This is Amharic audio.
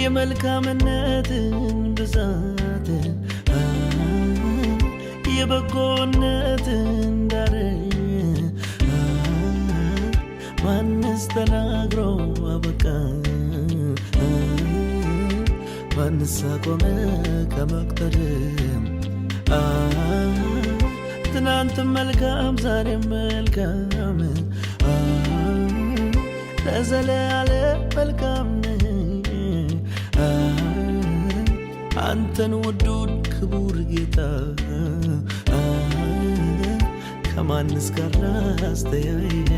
የመልካምነትን ብዛት የበጎነትን ዳር ማንስ ተናግሮ አበቃ ማንስ አቆመ ከመቁጠር ትናንት መልካም ዛሬም መልካም ለዘለዓለም መልካም አንተን ውዱን ክቡር ጌታ ከማንስ ጋር ላስተያየ